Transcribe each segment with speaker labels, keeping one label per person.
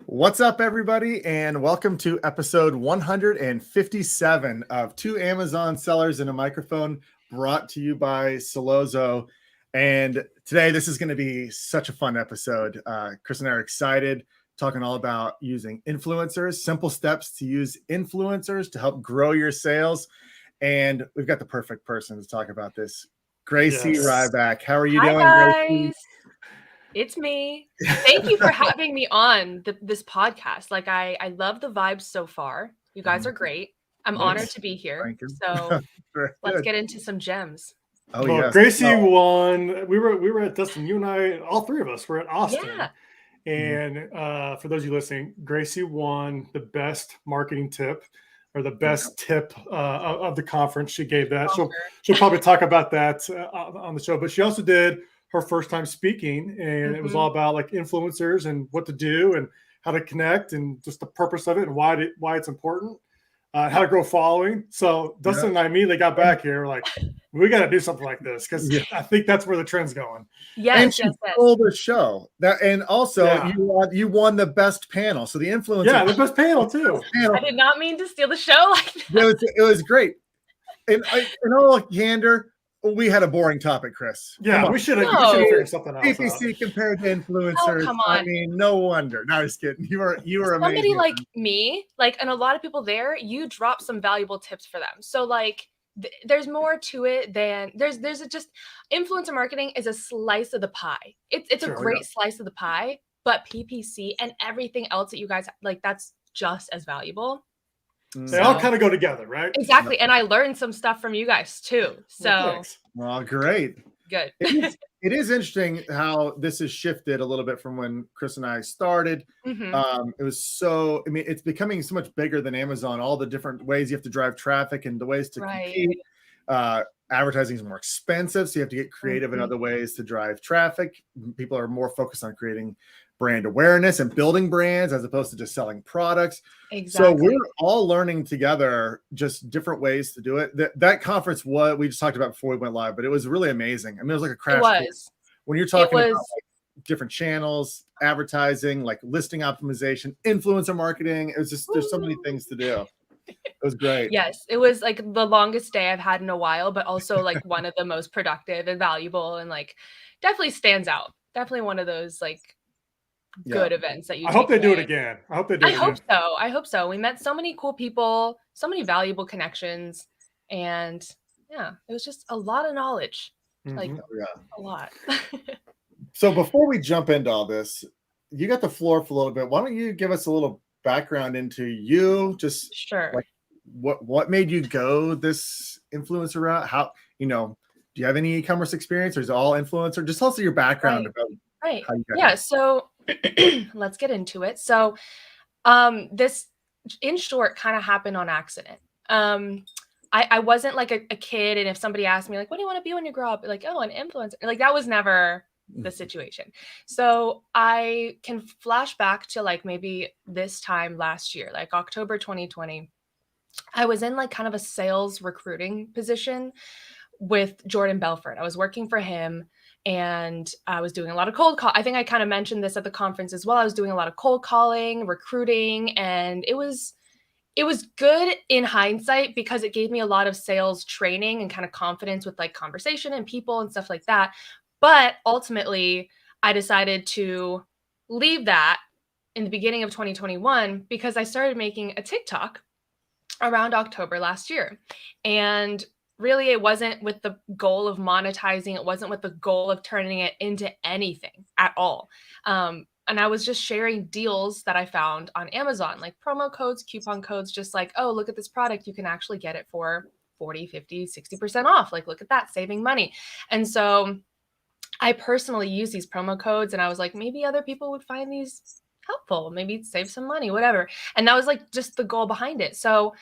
Speaker 1: What's up, everybody, and welcome to episode 157 of Two Amazon Sellers and a Microphone, brought to you by Solozo. And today, this is going to be such a fun episode. Chris and I are excited, talking all about using influencers, simple steps to use influencers to help grow your sales. And we've got the perfect person to talk about this, Gracey Ryback. How are you doing, Gracey?
Speaker 2: Guys. It's me. Thank you for having me on this podcast. Like, I love the vibes so far. You guys are great. I'm honored to be here. So let's get into some gems.
Speaker 3: Oh, well, yes. Gracey won. We were at Dustin. You and I, all three of us, were at Austin. Yeah. And for those of you listening, Gracey won the best marketing tip, or the best tip of the conference. She gave that. She'll probably talk about that on the show. But she also did her first time speaking, and it was all about like influencers and what to do and how to connect and just the purpose of it and why it's important, how to grow following. So Dustin and I immediately got back here like, we got to do something like this because I think that's where the trend's going.
Speaker 1: Yes, and she stole the show. That, and also you won the best panel. So the influencer,
Speaker 3: the best panel too.
Speaker 2: I did not mean to steal the show like that.
Speaker 1: It was great. And in all candor, we had a boring topic, Chris.
Speaker 3: Yeah, we should have figured something out.
Speaker 1: PPC compared to influencers. Oh, come on. I mean, no wonder. No, just kidding. You were amazing.
Speaker 2: Somebody like me, and a lot of people there, you drop some valuable tips for them. So like, there's more to it than there's just influencer marketing is a slice of the pie. It's a great slice of the pie, but PPC and everything else that you guys like, that's just as valuable.
Speaker 3: They all kind of go together, right?
Speaker 2: Exactly. And I learned some stuff from you guys too. So
Speaker 1: well, great.
Speaker 2: Good.
Speaker 1: It is interesting how this has shifted a little bit from when Chris and I started. It was it's becoming so much bigger than Amazon, all the different ways you have to drive traffic and the ways to compete. Advertising is more expensive, so you have to get creative in other ways to drive traffic. People are more focused on creating brand awareness and building brands as opposed to just selling products.
Speaker 2: Exactly.
Speaker 1: So we're all learning together just different ways to do it. That conference, what we just talked about before we went live, but it was really amazing. I mean, it was like a crash course. When you're talking about different channels, advertising, like listing optimization, influencer marketing, it was just, there's so many things to do. It was great.
Speaker 2: Yes, it was like the longest day I've had in a while, but also like one of the most productive and valuable, and like definitely stands out. Definitely one of those like good events that you.
Speaker 3: I hope they do it again. I hope
Speaker 2: so. We met so many cool people, so many valuable connections, and it was just a lot of knowledge. Like a lot.
Speaker 1: So before we jump into all this, you got the floor for a little bit. Why don't you give us a little background into you? Just like what made you go this influencer route? How, do you have any e-commerce experience, or is it all influencer? Just tell us your background about how you got
Speaker 2: so let's get into it. So this, in short, kind of happened on accident. I wasn't like a kid, and if somebody asked me like, what do you want to be when you grow up? Like, oh, an influencer. Like, that was never the situation. So I can flash back to like maybe this time last year, like October 2020. I was in like kind of a sales recruiting position with Jordan Belfort. I was working for him, and I was doing a lot of cold call. I think I kind of mentioned this at the conference as well. I was doing a lot of cold calling, recruiting, and it was good in hindsight because it gave me a lot of sales training and kind of confidence with like conversation and people and stuff like that. But ultimately, I decided to leave that in the beginning of 2021 because I started making a TikTok around October last year. And really, it wasn't with the goal of monetizing. It wasn't with the goal of turning it into anything at all. And I was just sharing deals that I found on Amazon, like promo codes, coupon codes, just like, oh, look at this product. You can actually get it for 40, 50, 60% off. Like, look at that, saving money. And so I personally use these promo codes, and I was like, maybe other people would find these helpful, maybe save some money, whatever. And that was like just the goal behind it. So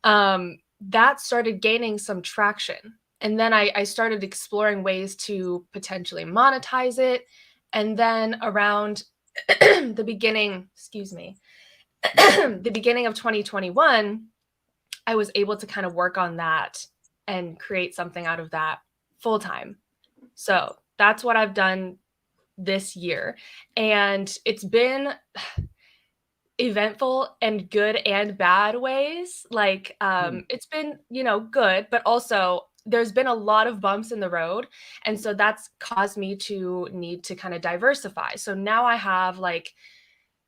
Speaker 2: that started gaining some traction. And then I started exploring ways to potentially monetize it. And then around the beginning of 2021, I was able to kind of work on that and create something out of that full time. So that's what I've done this year. And it's been eventful and good and bad ways. Like it's been, good, but also there's been a lot of bumps in the road, and so that's caused me to need to kind of diversify. So now I have like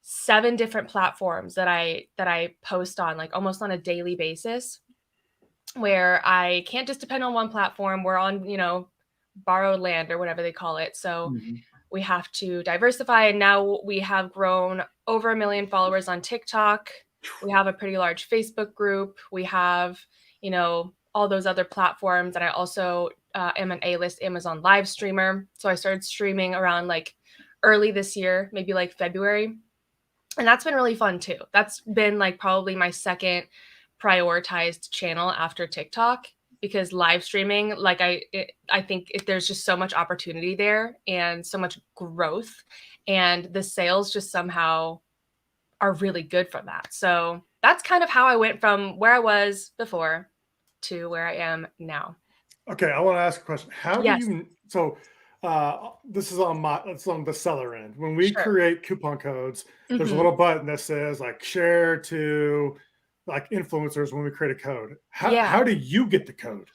Speaker 2: 7 different platforms that I post on, like almost on a daily basis, where I can't just depend on one platform. We're on, borrowed land or whatever they call it. So we have to diversify. And now we have grown over 1 million followers on TikTok. We have a pretty large Facebook group. We have, all those other platforms. And I also am an A-list Amazon live streamer. So I started streaming around like early this year, maybe like February. And that's been really fun too. That's been like probably my second prioritized channel after TikTok, because live streaming, like I think there's just so much opportunity there and so much growth, and the sales just somehow are really good from that. So that's kind of how I went from where I was before to where I am now.
Speaker 3: Okay, I want to ask a question. How
Speaker 2: Yes.
Speaker 3: do you this is it's on the seller end. When we create coupon codes, there's a little button that says like share to like influencers when we create a code. How do you get the code?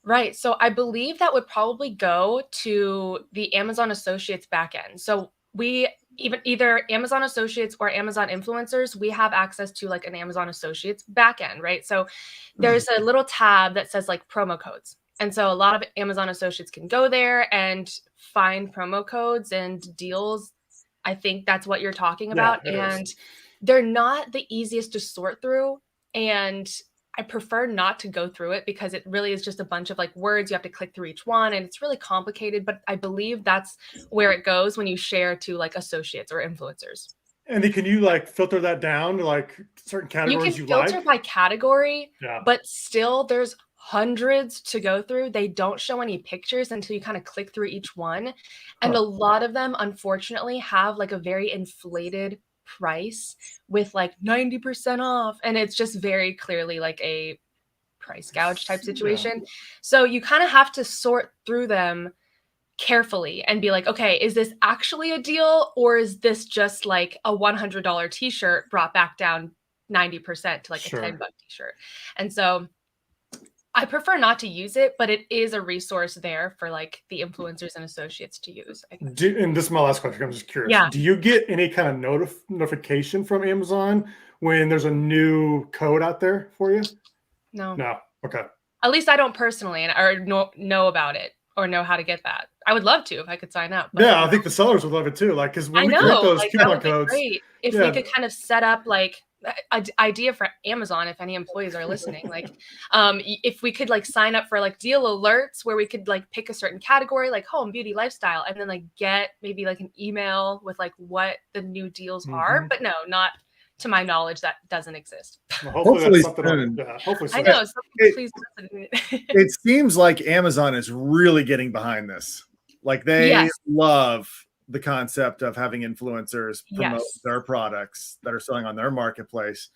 Speaker 2: Right. So I believe that would probably go to the Amazon Associates backend. So we either Amazon Associates or Amazon influencers, we have access to like an Amazon Associates backend, right? So there's a little tab that says like promo codes. And so a lot of Amazon Associates can go there and find promo codes and deals. I think that's what you're talking about. And they're not the easiest to sort through. And I prefer not to go through it because it really is just a bunch of like words. You have to click through each one and it's really complicated. But I believe that's where it goes when you share to like associates or influencers.
Speaker 3: And then can you like filter that down to like certain categories you like?
Speaker 2: You can filter by category, but still there's hundreds to go through. They don't show any pictures until you kind of click through each one. And a lot of them, unfortunately, have like a very inflated price with like 90% off. And it's just very clearly like a price gouge type situation. So you kind of have to sort through them carefully and be like, okay, is this actually a deal, or is this just like a $100 t-shirt brought back down 90% to like a $10 t-shirt? And so I prefer not to use it, but it is a resource there for like the influencers and associates to use.
Speaker 3: And this is my last question. I'm just curious. Do you get any kind of notification from Amazon when there's a new code out there for you?
Speaker 2: No.
Speaker 3: Okay.
Speaker 2: At least I don't personally, or know about it or know how to get that. I would love to if I could sign up.
Speaker 3: I think the sellers would love it too. Like, because when we create those coupon codes,
Speaker 2: great if we could kind of set up like an idea for Amazon, if any employees are listening, like if we could like sign up for like deal alerts where we could like pick a certain category like home, beauty, lifestyle, and then like get maybe like an email with like what the new deals are. But no, not to my knowledge, that doesn't exist.
Speaker 3: Well, hopefully soon.
Speaker 2: Hopefully soon. I know. Please listen.
Speaker 1: It seems like Amazon is really getting behind this. Like they love the concept of having influencers promote their products that are selling on their marketplace.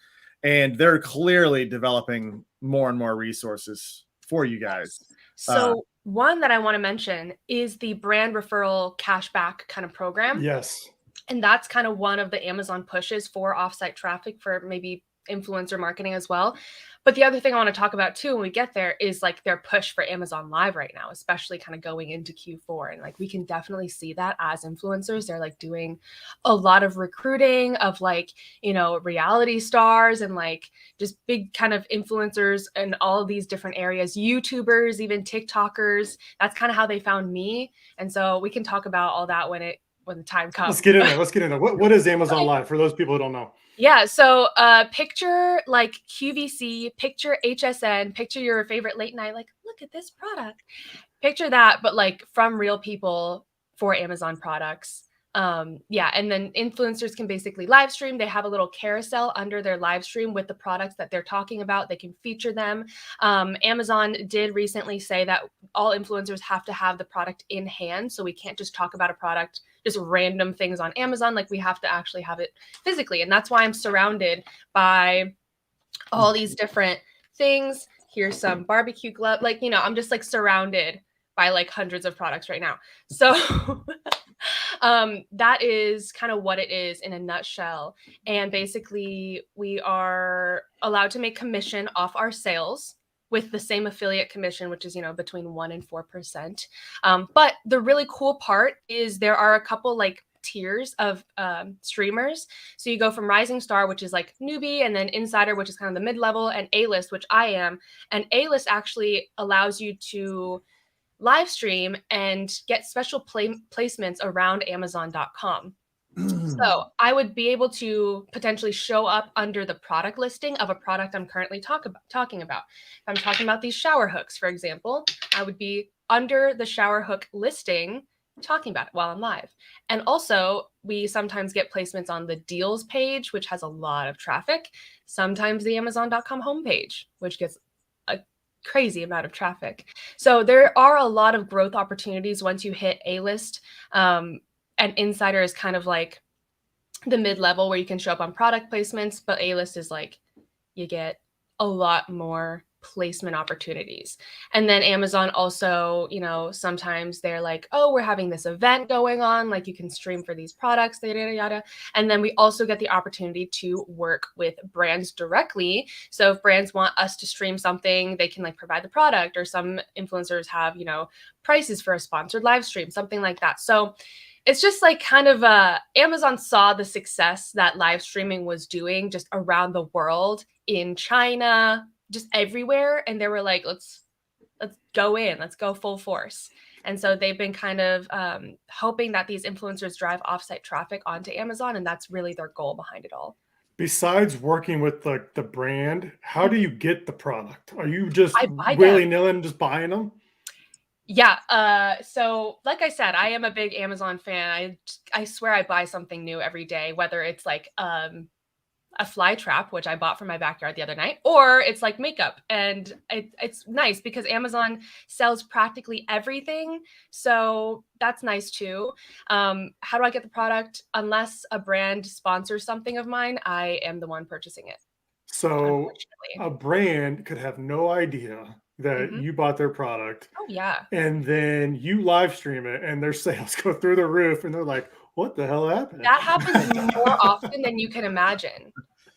Speaker 1: And they're clearly developing more and more resources for you guys.
Speaker 2: So one that I want to mention is the brand referral cashback kind of program.
Speaker 3: Yes.
Speaker 2: And that's kind of one of the Amazon pushes for offsite traffic for maybe influencer marketing as well. But the other thing I want to talk about too when we get there is like their push for Amazon Live right now, especially kind of going into Q4. And like we can definitely see that as influencers. They're like doing a lot of recruiting of like, reality stars and like just big kind of influencers in all of these different areas, YouTubers, even TikTokers. That's kind of how they found me. And so we can talk about all that when the time comes.
Speaker 3: Let's get in there. What is Amazon Live for those people who don't know?
Speaker 2: Yeah. So picture like QVC, picture HSN, picture your favorite late night, like, look at this product. Picture that, but like from real people for Amazon products. And then influencers can basically live stream. They have a little carousel under their live stream with the products that they're talking about. They can feature them. Amazon did recently say that all influencers have to have the product in hand. So we can't just talk about a product, just random things on Amazon. Like we have to actually have it physically. And that's why I'm surrounded by all these different things. Here's some barbecue glove. Like, I'm just like surrounded by like hundreds of products right now. So That is kind of what it is in a nutshell. And basically, we are allowed to make commission off our sales with the same affiliate commission, which is, between 1% and 4%. But the really cool part is there are a couple like tiers of streamers. So you go from Rising Star, which is like newbie, and then Insider, which is kind of the mid-level, and A-List, which I am. And A-List actually allows you to live stream and get special placements around Amazon.com. So I would be able to potentially show up under the product listing of a product I'm currently talking about. If I'm talking about these shower hooks, for example, I would be under the shower hook listing talking about it while I'm live. And also, we sometimes get placements on the deals page, which has a lot of traffic. Sometimes the Amazon.com homepage, which gets a crazy amount of traffic. So there are a lot of growth opportunities once you hit A-List. And Insider is kind of like the mid-level where you can show up on product placements, but A-List is like you get a lot more placement opportunities. And then Amazon also, sometimes they're like, oh, we're having this event going on, like you can stream for these products, yada, yada. And then we also get the opportunity to work with brands directly. So if brands want us to stream something, they can like provide the product, or some influencers have, prices for a sponsored live stream, something like that. So it's just like kind of Amazon saw the success that live streaming was doing just around the world, in China, just everywhere. And they were like, let's go in, let's go full force. And so they've been kind of hoping that these influencers drive offsite traffic onto Amazon. And that's really their goal behind it all.
Speaker 3: Besides working with the brand, how do you get the product? Are you just
Speaker 2: I
Speaker 3: willy-nilly just buying them?
Speaker 2: Yeah. So like I said, I am a big Amazon fan. I swear I buy something new every day, whether it's like a fly trap, which I bought from my backyard the other night, or it's like makeup. And it's nice because Amazon sells practically everything. So that's nice too. How do I get the product? Unless a brand sponsors something of mine, I am the one purchasing it.
Speaker 3: So a brand could have no idea that you bought their product.
Speaker 2: Oh yeah.
Speaker 3: And then you live stream it and their sales go through the roof and they're like, what the hell happened?
Speaker 2: That happens more often than you can imagine.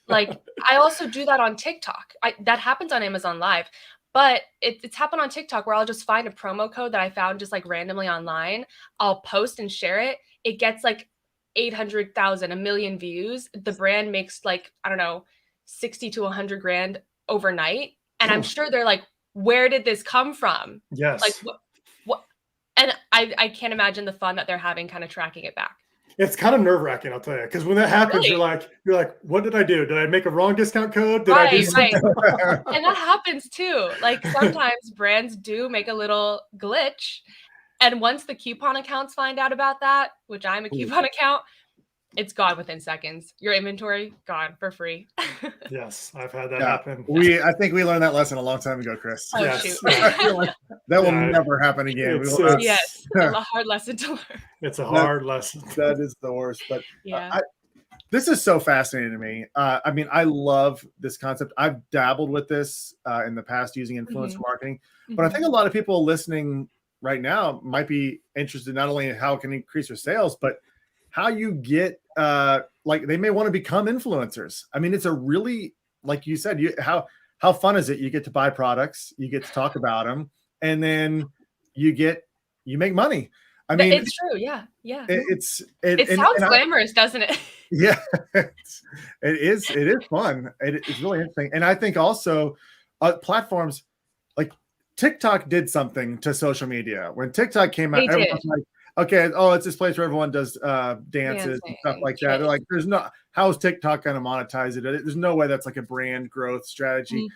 Speaker 2: Like I also do that on TikTok. That happens on Amazon Live, but it's happened on TikTok where I'll just find a promo code that I found just like randomly online. I'll post and share it. It gets like 800,000, 1 million views. The brand makes like, I don't know, 60 to 100 grand overnight. And I'm sure they're like, where did this come from?
Speaker 3: Yes.
Speaker 2: Like what? And I can't imagine the fun that they're having kind of tracking it back.
Speaker 3: It's kind of nerve-wracking, I'll tell you, because when that happens, you're like, what did I do? Did I make a wrong discount code? Did I do something?
Speaker 2: And that happens too. Like sometimes brands do make a little glitch. And once the coupon accounts find out about that, which I'm a coupon account, it's gone within seconds. Your inventory gone for free.
Speaker 3: Yes, I've had that happen.
Speaker 1: I think we learned that lesson a long time ago, Chris.
Speaker 2: Oh,
Speaker 3: yes.
Speaker 2: shoot.
Speaker 1: That will never happen again.
Speaker 2: Yes, it's a hard lesson to learn.
Speaker 3: It's a hard lesson.
Speaker 1: That is the worst. But this is so fascinating to me. I mean, I love this concept. I've dabbled with this in the past using influencer marketing, but I think a lot of people listening right now might be interested not only in how it can increase your sales, but how you get like they may want to become influencers. I mean, it's a really, like you said, how fun is it? You get to buy products, you get to talk about them, and then you make money. I mean,
Speaker 2: it's true. Yeah. It sounds glamorous, doesn't it?
Speaker 1: Yeah, it is fun. It's really interesting. And I think also platforms like TikTok did something to social media. When TikTok came out, everyone was like, okay, it's this place where everyone does dances and stuff like that. They're like, how is TikTok going to monetize it? There's no way that's like a brand growth strategy.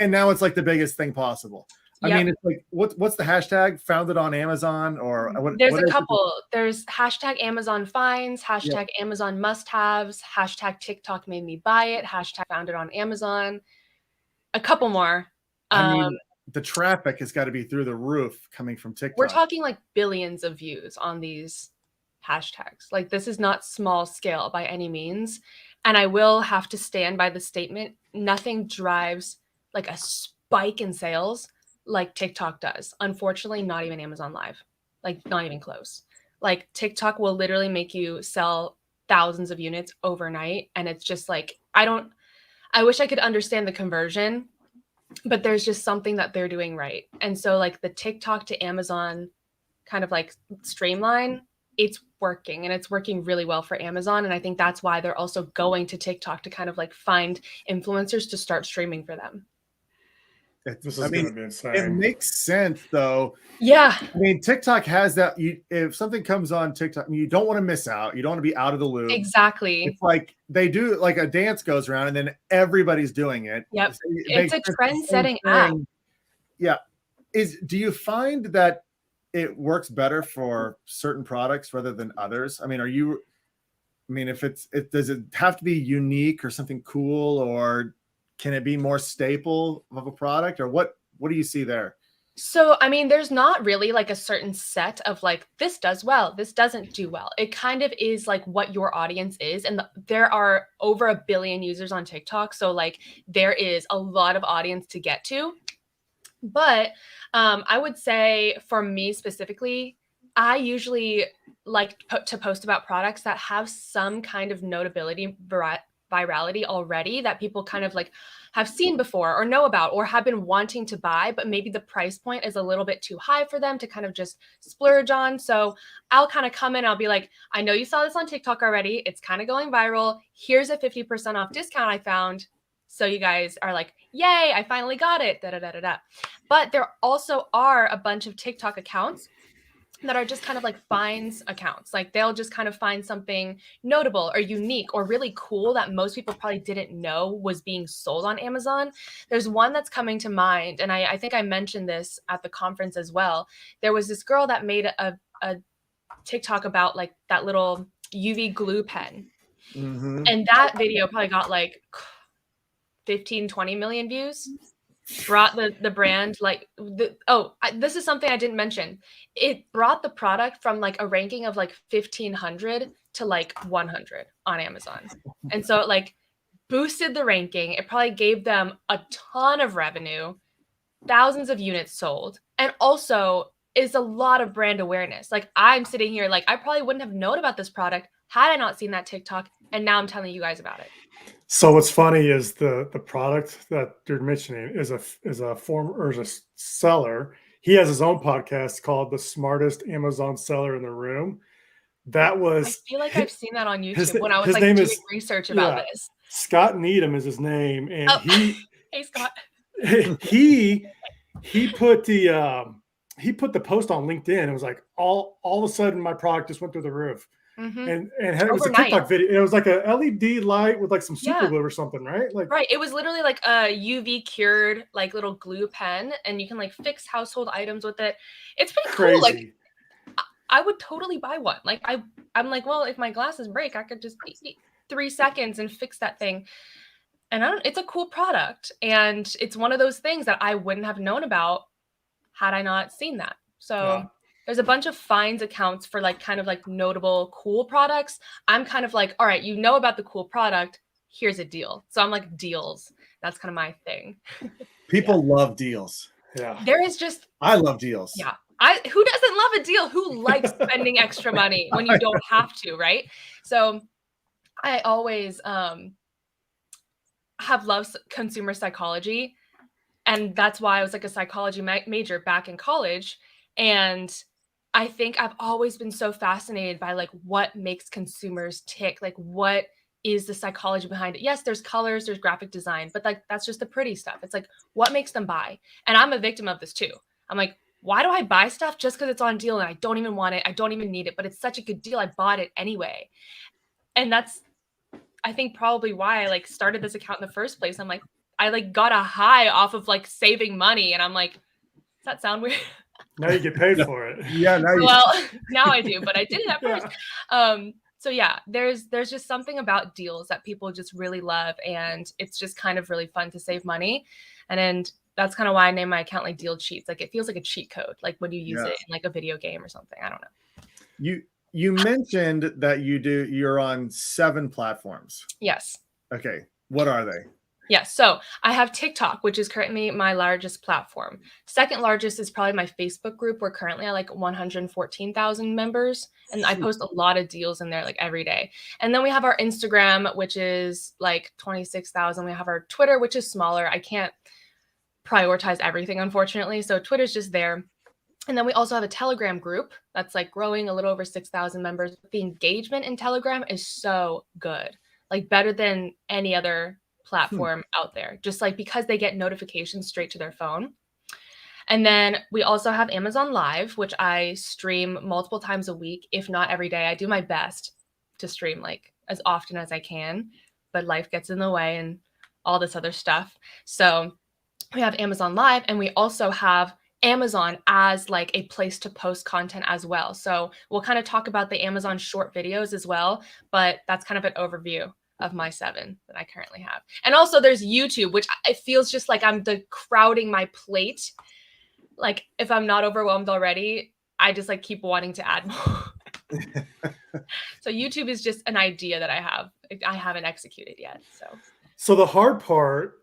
Speaker 1: And now it's like the biggest thing possible. I mean, it's like, what's the hashtag? Founded on Amazon or what?
Speaker 2: There's a couple. There's hashtag Amazon finds, hashtag Amazon must-haves, hashtag TikTok made me buy it, hashtag founded on Amazon. A couple more.
Speaker 1: I mean, the traffic has got to be through the roof coming from TikTok.
Speaker 2: We're talking like billions of views on these hashtags. Like this is not small scale by any means. And I will have to stand by the statement. Nothing drives like a spike in sales like TikTok does. Unfortunately, not even Amazon Live, like not even close. like TikTok will literally make you sell thousands of units overnight. And it's just like, I wish I could understand the conversion, but there's just something that they're doing right. And so like the TikTok to Amazon kind of like streamline, it's working, and it's working really well for Amazon. And I think that's why they're also going to TikTok to kind of like find influencers to start streaming for them.
Speaker 3: This is going to be insane.
Speaker 1: It makes sense though.
Speaker 2: Yeah.
Speaker 1: I mean, TikTok has that. If something comes on TikTok, you don't want to miss out. You don't want to be out of the loop.
Speaker 2: Exactly.
Speaker 1: It's like they do, like a dance goes around and then everybody's doing it.
Speaker 2: Yep. It's a trend-setting app.
Speaker 1: Yeah. Do you find that it works better for certain products rather than others? I mean, does it have to be unique or something cool, or can it be more staple of a product, or what do you see there?
Speaker 2: So, I mean, there's not really like a certain set of like, this does well, this doesn't do well. It kind of is like what your audience is. And there are over 1 billion users on TikTok. So like there is a lot of audience to get to. But I would say for me specifically, I usually like to post about products that have some kind of notability, virality already, that people kind of like have seen before or know about or have been wanting to buy, but maybe the price point is a little bit too high for them to kind of just splurge on. So I'll kind of come in, I'll be like, I know you saw this on TikTok already. It's kind of going viral. Here's a 50% off discount I found. So you guys are like, yay, I finally got it. Da, da, da, da, da. But there also are a bunch of TikTok accounts that are just kind of like finds accounts. Like they'll just kind of find something notable or unique or really cool that most people probably didn't know was being sold on Amazon. There's one that's coming to mind, and I think I mentioned this at the conference as well. There was this girl that made a TikTok about like that little UV glue pen.
Speaker 1: Mm-hmm.
Speaker 2: And that video probably got like 15, 20 million views. Brought the brand like this is something I didn't mention. It brought the product from like a ranking of like 1,500 to like 100 on Amazon. And so it like boosted the ranking. It probably gave them a ton of revenue, thousands of units sold, and also is a lot of brand awareness. Like I'm sitting here, like I probably wouldn't have known about this product had I not seen that TikTok, and now I'm telling you guys about it.
Speaker 3: So what's funny is the product that you're mentioning is a seller. He has his own podcast called The Smartest Amazon Seller in the Room. I
Speaker 2: feel like I've seen that on YouTube when I was like doing research about this.
Speaker 3: Scott Needham is his name, and
Speaker 2: hey Scott.
Speaker 3: he put the post on LinkedIn. It was like all of a sudden my product just went through the roof. Mm-hmm. And it was a TikTok video. It was like a LED light with like some super glue or something, right? Like
Speaker 2: right. It was literally like a UV cured like little glue pen, and you can like fix household items with it. It's pretty cool. Like I would totally buy one. Like I'm like, well, if my glasses break, I could just 3 seconds and fix that thing. And it's a cool product, and it's one of those things that I wouldn't have known about had I not seen that. So. There's a bunch of finds accounts for like kind of like notable cool products. I'm kind of like, all right, you know about the cool product. Here's a deal. So I'm like deals. That's kind of my thing.
Speaker 1: People love deals.
Speaker 3: Yeah.
Speaker 1: I love deals.
Speaker 2: Yeah. Who doesn't love a deal? Who likes spending extra money when you don't have to, right? So I always have loved consumer psychology. And that's why I was like a psychology major back in college. And I think I've always been so fascinated by like what makes consumers tick, like what is the psychology behind it. Yes, there's colors, there's graphic design, but like that's just the pretty stuff. It's like what makes them buy. And I'm a victim of this too. I'm like, why do I buy stuff just because it's on deal and I don't even want it, I don't even need it, but it's such a good deal, I bought it anyway. And that's I think probably why I like started this account in the first place. I'm like, I like got a high off of like saving money, and I'm like, does that sound weird?
Speaker 3: Now you get paid for it.
Speaker 1: Yeah.
Speaker 2: Now I do, but I didn't at first. So yeah, there's just something about deals that people just really love, and it's just kind of really fun to save money. And that's kind of why I named my account like Deal Cheats. Like it feels like a cheat code, like when you use it in like a video game or something. I don't know.
Speaker 1: You mentioned that you're on 7 platforms.
Speaker 2: Yes.
Speaker 1: Okay. What are they?
Speaker 2: Yeah, so I have TikTok, which is currently my largest platform. Second largest is probably my Facebook group. We're currently at like 114,000 members, and I post a lot of deals in there like every day. And then we have our Instagram, which is like 26,000. We have our Twitter, which is smaller. I can't prioritize everything, unfortunately. So Twitter's just there. And then we also have a Telegram group that's like growing a little over 6,000 members. The engagement in Telegram is so good, like better than any other platform out there, just like because they get notifications straight to their phone. And then we also have Amazon Live, which I stream multiple times a week, if not every day. I do my best to stream like as often as I can, but life gets in the way and all this other stuff. So we have Amazon Live, and we also have Amazon as like a place to post content as well. So we'll kind of talk about the Amazon short videos as well, but that's kind of an overview of my 7 that I currently have. And also there's YouTube, which it feels just like I'm crowding my plate. Like if I'm not overwhelmed already, I just like keep wanting to add more. So YouTube is just an idea that I haven't executed yet.
Speaker 3: So the hard part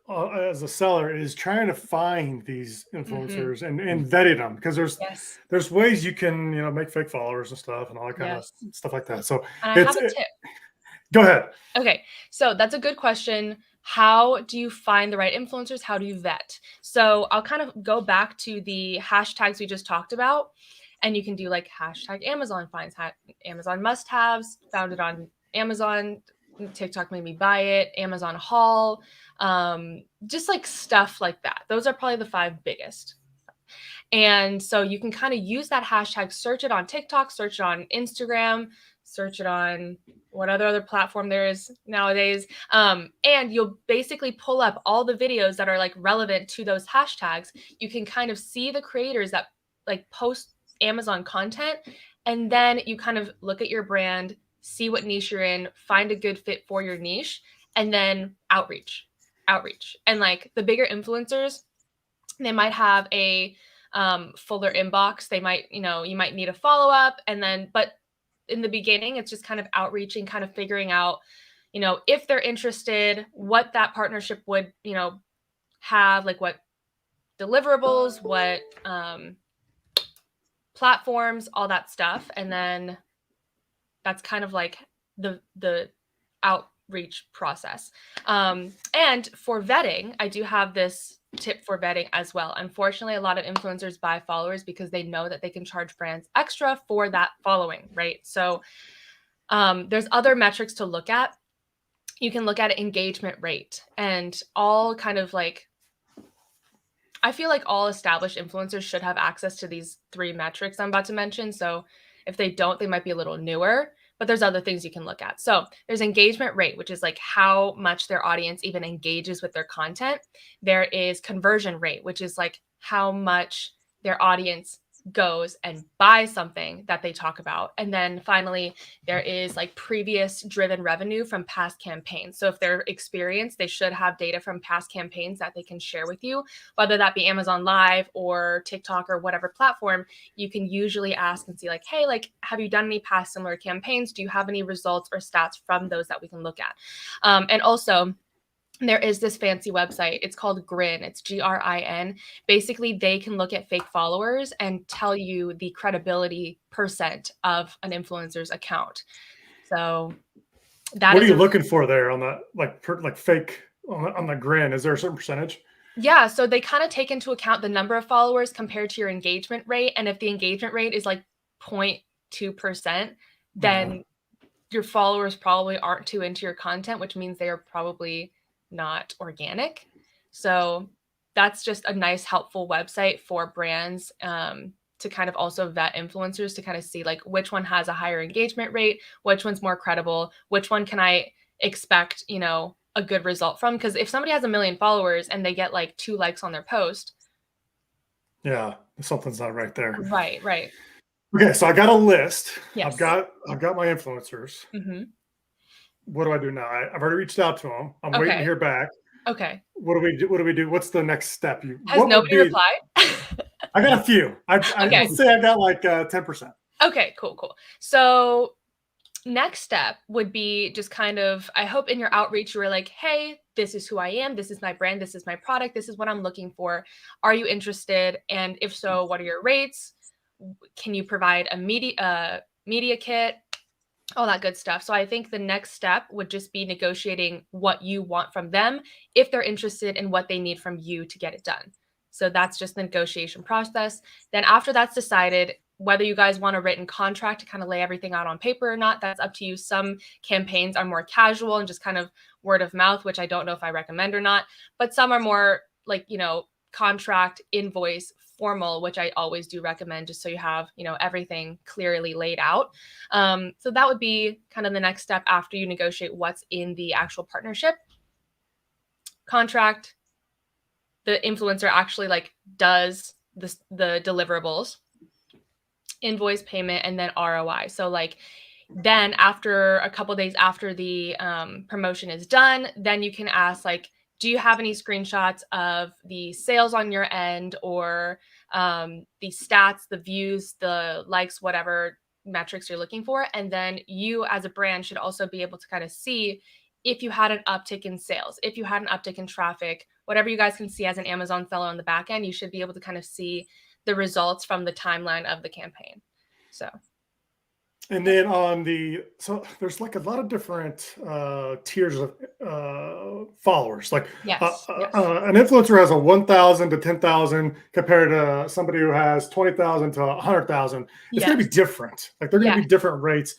Speaker 3: as a seller is trying to find these influencers and vetting them, because there's ways you can make fake followers and stuff and all that kind of stuff like that. So
Speaker 2: and I have a tip.
Speaker 3: Go ahead.
Speaker 2: Okay, so that's a good question. How do you find the right influencers? How do you vet? So I'll kind of go back to the hashtags we just talked about, and you can do like hashtag Amazon finds, Amazon must-haves, found it on Amazon, TikTok made me buy it, Amazon haul, just like stuff like that. Those are probably the 5 biggest. And so you can kind of use that hashtag, search it on TikTok, search it on Instagram, search it on what other platform there is nowadays. And you'll basically pull up all the videos that are like relevant to those hashtags. You can kind of see the creators that like post Amazon content, and then you kind of look at your brand, see what niche you're in, find a good fit for your niche, and then outreach. And like the bigger influencers, they might have a fuller inbox. They might, you might need a follow-up, but in the beginning, it's just kind of outreaching, kind of figuring out, if they're interested, what that partnership would, have, like what deliverables, what platforms, all that stuff. And then that's kind of like the outreach process. And for vetting, I do have this tip for vetting as well. Unfortunately, a lot of influencers buy followers because they know that they can charge brands extra for that following, right? So there's other metrics to look at. You can look at engagement rate, and all kind of like, I feel like all established influencers should have access to these 3 metrics I'm about to mention. So if they don't, they might be a little newer, but there's other things you can look at. So there's engagement rate, which is like how much their audience even engages with their content. There is conversion rate, which is like how much their audience goes and buys something that they talk about. And then finally, there is like previous driven revenue from past campaigns. So if they're experienced, they should have data from past campaigns that they can share with you, whether that be Amazon Live or TikTok or whatever platform. You can usually ask and see like, hey, like, have you done any past similar campaigns? Do you have any results or stats from those that we can look at? And also, there is this fancy website. It's called Grin. It's GRIN. Basically, they can look at fake followers and tell you the credibility % of an influencer's account. So that
Speaker 3: what are you looking for there on the like fake on the Grin? Is there a certain percentage?
Speaker 2: Yeah, so they kind of take into account the number of followers compared to your engagement rate. And if the engagement rate is like 0.2%, then your followers probably aren't too into your content, which means they are probably not organic. So that's just a nice, helpful website for brands to kind of also vet influencers to kind of see like which one has a higher engagement rate, which one's more credible, which one can I expect, a good result from. Because if somebody has 1 million followers and they get like 2 likes on their post.
Speaker 3: Yeah, something's not right there.
Speaker 2: Right.
Speaker 3: Okay, so I got a list.
Speaker 2: Yes.
Speaker 3: I've got my influencers.
Speaker 2: Mm-hmm.
Speaker 3: What do I do now? I've already reached out to them. I'm waiting to hear back.
Speaker 2: Okay.
Speaker 3: What do we do? What's the next step?
Speaker 2: Has nobody replied?
Speaker 3: I got a few. I'd say I got like 10%.
Speaker 2: Okay, cool. So next step would be just kind of, I hope in your outreach, you were like, hey, this is who I am. This is my brand. This is my product. This is what I'm looking for. Are you interested? And if so, what are your rates? Can you provide a media kit? All that good stuff. So I think the next step would just be negotiating what you want from them if they're interested in what they need from you to get it done. So that's just the negotiation process. Then after that's decided, whether you guys want a written contract to kind of lay everything out on paper or not, that's up to you. Some campaigns are more casual and just kind of word of mouth, which I don't know if I recommend or not, but some are more like, contract, invoice, formal, which I always do recommend, just so you have, everything clearly laid out. So that would be kind of the next step after you negotiate what's in the actual partnership. Contract, the influencer actually does the deliverables, invoice payment, and then ROI. So then after a couple days after the promotion is done, then you can ask do you have any screenshots of the sales on your end, or the stats, the views, the likes, whatever metrics you're looking for? And then you as a brand should also be able to kind of see if you had an uptick in sales, if you had an uptick in traffic, whatever you guys can see as an Amazon seller on the back end, you should be able to kind of see the results from the timeline of the campaign. So.
Speaker 3: And then so there's a lot of different tiers of followers.
Speaker 2: Yes.
Speaker 3: An influencer has a 1,000 to 10,000 compared to somebody who has 20,000 to 100,000. It's going to be different. They're going to be different rates.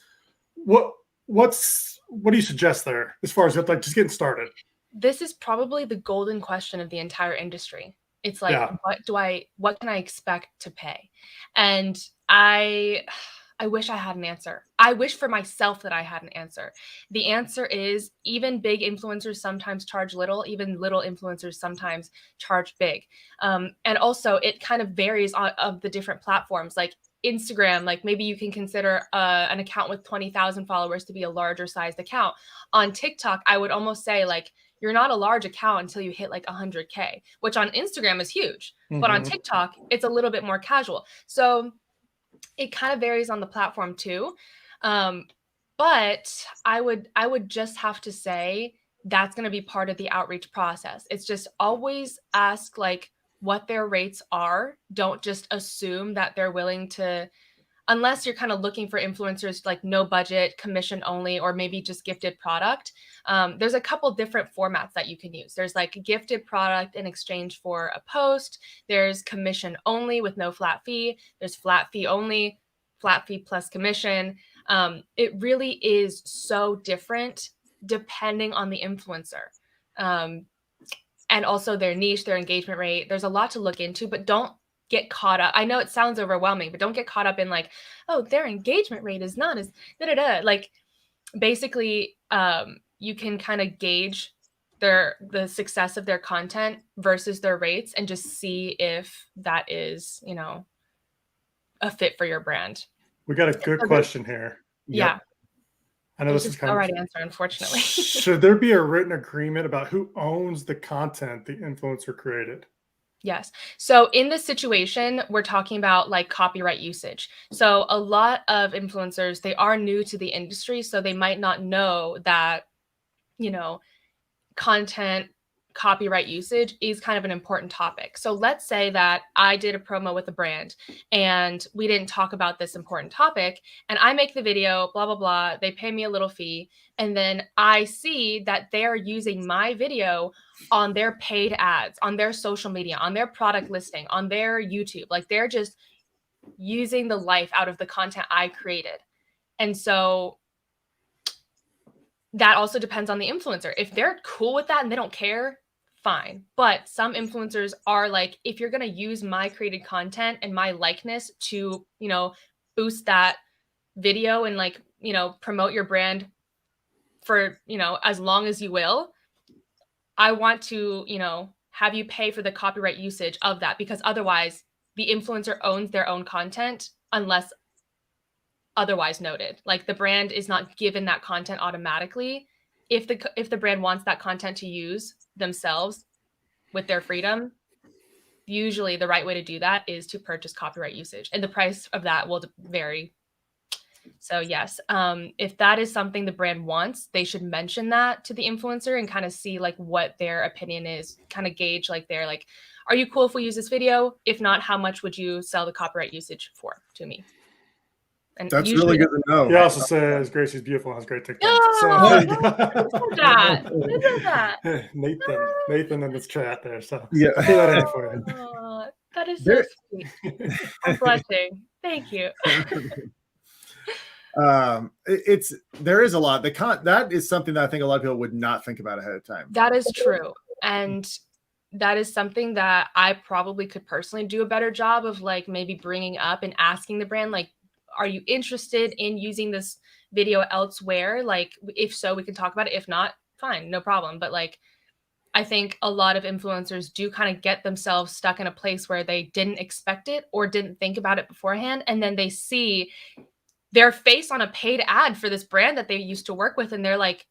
Speaker 3: What do you suggest there as far as just getting started?
Speaker 2: This is probably the golden question of the entire industry. It's what can I expect to pay? And I wish I had an answer. I wish for myself that I had an answer. The answer is even big influencers sometimes charge little, even little influencers sometimes charge big. And also it kind of varies of the different platforms. Like Instagram, maybe you can consider an account with 20,000 followers to be a larger sized account. On TikTok, I would almost say you're not a large account until you hit 100K, which on Instagram is huge. Mm-hmm. But on TikTok, it's a little bit more casual. So it kind of varies on the platform too. But I would just have to say that's going to be part of the outreach process. It's just always ask what their rates are. Don't just assume that they're willing to, unless you're kind of looking for influencers no budget, commission only, or maybe just gifted product. There's a couple different formats that you can use. There's gifted product in exchange for a post. There's commission only with no flat fee. There's flat fee only, flat fee plus commission. It really is so different depending on the influencer. And also their niche, their engagement rate. There's a lot to look into, but don't get caught up. I know it sounds overwhelming, but don't get caught up in oh, their engagement rate is not as basically you can kind of gauge the success of their content versus their rates and just see if that is, a fit for your brand.
Speaker 3: We got a good question here.
Speaker 2: Yeah.
Speaker 3: I know this is kind
Speaker 2: of the right answer, unfortunately.
Speaker 3: Should there be a written agreement about who owns the content the influencer created?
Speaker 2: Yes. So in this situation, we're talking about copyright usage. So a lot of influencers, they are new to the industry, so they might not know that, content copyright usage is kind of an important topic. So let's say that I did a promo with a brand and we didn't talk about this important topic, and I make the video, blah, blah, blah. They pay me a little fee. And then I see that they're using my video on their paid ads, on their social media, on their product listing, on their YouTube. They're just using the life out of the content I created. And so that also depends on the influencer. If they're cool with that and they don't care, fine. But some influencers are if you're going to use my created content and my likeness to, boost that video and promote your brand for, as long as you will, I want to, have you pay for the copyright usage of that, because otherwise the influencer owns their own content unless otherwise noted. The brand is not given that content automatically. If the brand wants that content to use themselves with their freedom, usually the right way to do that is to purchase copyright usage, and the price of that will vary So yes, if that is something the brand wants, they should mention that to the influencer and kind of see like what their opinion is, kind of gauge like they're like, are you cool if we use this video? If not, how much would you sell the copyright usage for to me? And
Speaker 1: That's
Speaker 2: usually,
Speaker 1: really good to know.
Speaker 3: He also says Gracey's beautiful and has great TikTok.
Speaker 2: Oh,
Speaker 3: So there you go.
Speaker 2: who said that? Who said that?
Speaker 3: Nathan in this chat there. So
Speaker 1: Yeah.
Speaker 3: I'll do that in for you.
Speaker 2: Oh, that is so sweet. I'm blushing. Thank you.
Speaker 1: There is a lot. That is something that I think a lot of people would not think about ahead of time.
Speaker 2: That is true. And that is something that I probably could personally do a better job of, like maybe bringing up and asking the brand, like, are you interested in using this video elsewhere? Like, if so, we can talk about it. If not, fine, no problem. But like, I think a lot of influencers do kind of get themselves stuck in a place where they didn't expect it or didn't think about it beforehand. And then they see their face on a paid ad for this brand that they used to work with. And they're like,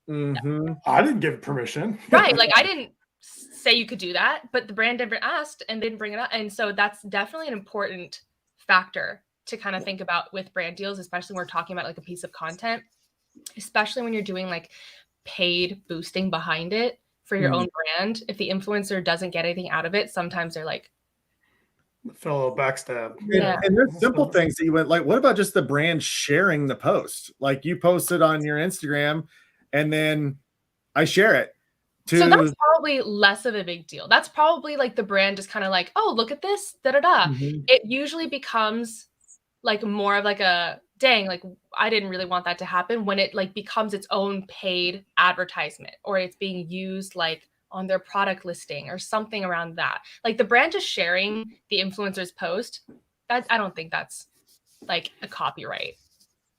Speaker 3: I didn't give permission.
Speaker 2: Right. Like, I didn't say you could do that, but the brand never asked and didn't bring it up. And so that's definitely an important factor to kind of think about with brand deals, especially when we're talking about like a piece of content, especially when you're doing like paid boosting behind it for your own brand. If the influencer doesn't get anything out of it, sometimes they're like,
Speaker 3: fellow backstab.
Speaker 2: Yeah.
Speaker 1: And there's simple things that you went like, what about just the brand sharing the post? Like you posted on your Instagram and then I share it.
Speaker 2: So that's probably less of a big deal. That's probably like the brand just kind of like, oh, look at this, da-da-da. It usually becomes like more of like a, dang, like I didn't really want that to happen, when it like becomes its own paid advertisement or it's being used like on their product listing or something around that. Like the brand just sharing the influencer's post, I don't think that's like a copyright.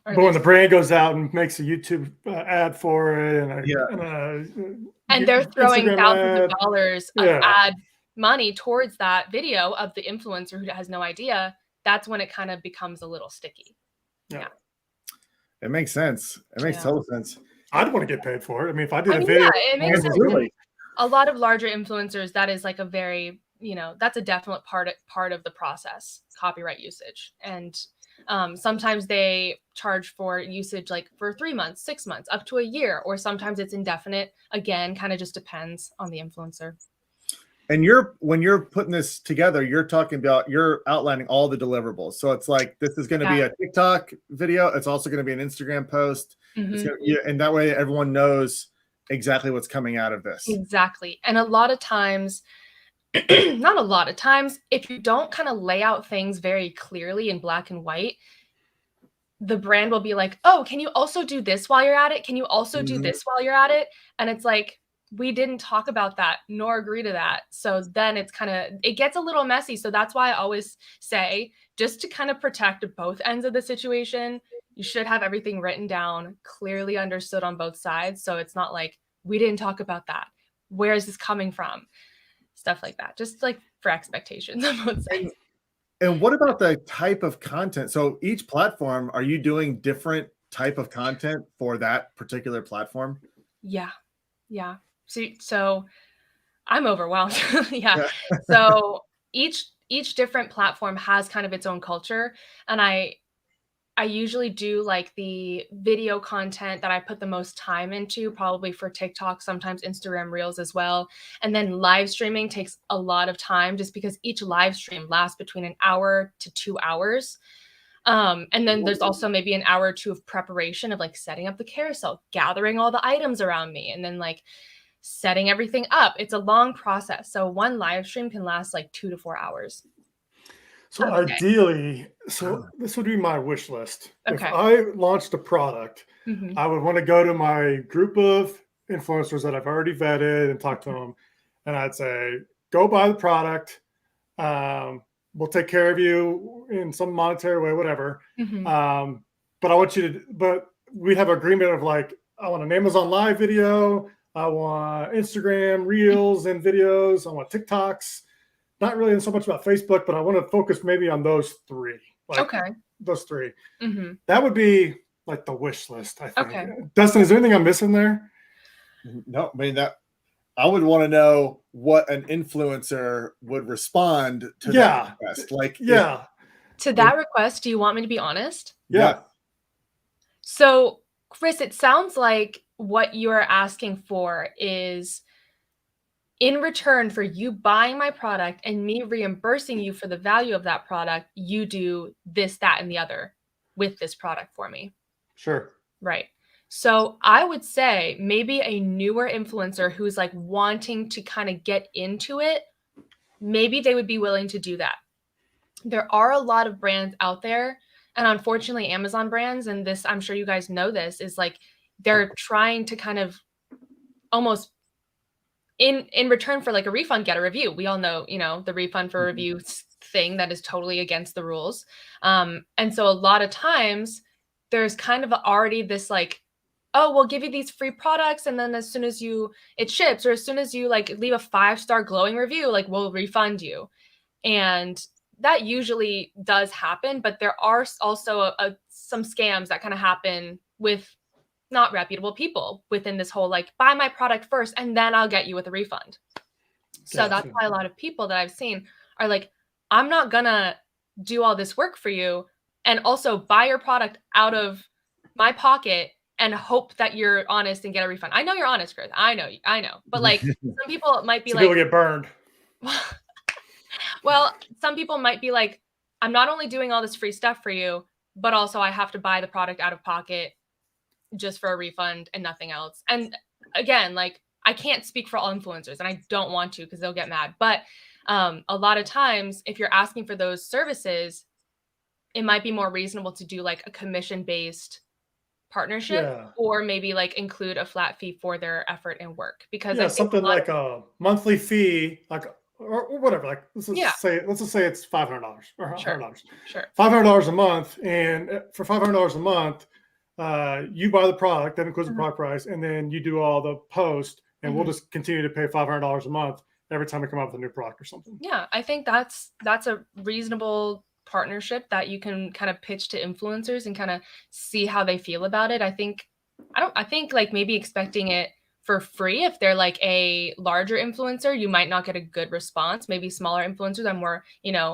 Speaker 3: But when the brand goes out and makes a YouTube ad for it,
Speaker 2: and they're throwing
Speaker 3: Instagram
Speaker 2: thousands of dollars of
Speaker 3: Yeah.
Speaker 2: ad money towards that video of the influencer who has no idea, that's when it kind of becomes a little sticky. Yeah.
Speaker 1: It makes sense. It makes total sense.
Speaker 3: I'd want to get paid for it. I mean, if I did a video,
Speaker 2: it makes sense. A lot of larger influencers, that is like a very, that's a definite part of the process, copyright usage. And sometimes they charge for usage like for 3 months, 6 months, up to a year, or sometimes it's indefinite. Again, kind of just depends on the influencer.
Speaker 1: And when you're putting this together, you're outlining all the deliverables. So it's like, this is going to be a TikTok video. It's also going to be an Instagram post. And that way everyone knows exactly what's coming out of this.
Speaker 2: Exactly. And a lot of times, not a lot of times, if you don't kind of lay out things very clearly in black and white, the brand will be like, oh, can you also do this while you're at it? Can you also do this while you're at it? And it's like, we didn't talk about that nor agree to that. So then it gets a little messy. So that's why I always say, just to kind of protect both ends of the situation, you should have everything written down, clearly understood on both sides. So it's not like, we didn't talk about that. Where is this coming from? Stuff like that. Just like for expectations on both sides.
Speaker 1: And what about the type of content? So each platform, are you doing different type of content for that particular platform?
Speaker 2: Yeah. So I'm overwhelmed. So each different platform has kind of its own culture. And I usually do like the video content that I put the most time into, probably for TikTok, sometimes Instagram Reels as well. And then live streaming takes a lot of time just because each live stream lasts between an hour to 2 hours. And then there's also maybe an hour or two of preparation of like setting up the carousel, gathering all the items around me, and then like setting everything up. It's a long process. So one live stream can last like 2 to 4 hours.
Speaker 3: So ideally, this would be my wish list.
Speaker 2: Okay.
Speaker 3: If I launched a product, I would want to go to my group of influencers that I've already vetted and talked to them. And I'd say, go buy the product. We'll take care of you in some monetary way, whatever. But I want you to, we'd have an agreement of like, I want an Amazon Live video. I want Instagram Reels and videos. I want TikToks. Not really so much about Facebook, but I want to focus maybe on those three. Those three. That would be like the wish list, I think.
Speaker 2: Okay.
Speaker 3: Dustin, is there anything I'm missing there?
Speaker 1: No, I mean, I would want to know what an influencer would respond to that request. Like,
Speaker 2: To that request, do you want me to be honest?
Speaker 3: Yeah.
Speaker 2: So, Chris, it sounds like what you're asking for is in return for you buying my product and me reimbursing you for the value of that product, you do this, that, and the other with this product for me.
Speaker 3: Sure.
Speaker 2: Right. So I would say maybe a newer influencer who's like wanting to kind of get into it, maybe they would be willing to do that. There are a lot of brands out there, and unfortunately Amazon brands, and this, I'm sure you guys know this, is like they're trying to kind of almost in return for like a refund, get a review. We all know, the refund for review thing that is totally against the rules. And so a lot of times there's kind of already this like, oh, we'll give you these free products, and then as soon as it ships, or as soon as you like leave a 5-star glowing review, like we'll refund you. And that usually does happen, but there are also some scams that kind of happen with not reputable people within this whole like buy my product first and then I'll get you with a refund. So that's why a lot of people that I've seen are like, I'm not gonna do all this work for you and also buy your product out of my pocket and hope that you're honest and get a refund. I know you're honest, Chris. I know. But like some people might be like,
Speaker 3: people get burned.
Speaker 2: Well, some people might be like, I'm not only doing all this free stuff for you, but also I have to buy the product out of pocket just for a refund and nothing else. And again, like I can't speak for all influencers and I don't want to because they'll get mad. But a lot of times if you're asking for those services, it might be more reasonable to do like a commission-based partnership or maybe like include a flat fee for their effort and work. Because I think
Speaker 3: something like a monthly fee, like or whatever. Like let's just say it's $500 or $100.
Speaker 2: Sure.
Speaker 3: $500 a month, and for $500 a month, you buy the product, that includes the product price, and then you do all the post, and we'll just continue to pay $500 a month every time we come up with a new product or something.
Speaker 2: Yeah, I think that's a reasonable partnership that you can kind of pitch to influencers and kind of see how they feel about it. I think like maybe expecting it for free, if they're like a larger influencer, you might not get a good response. Maybe smaller influencers are more,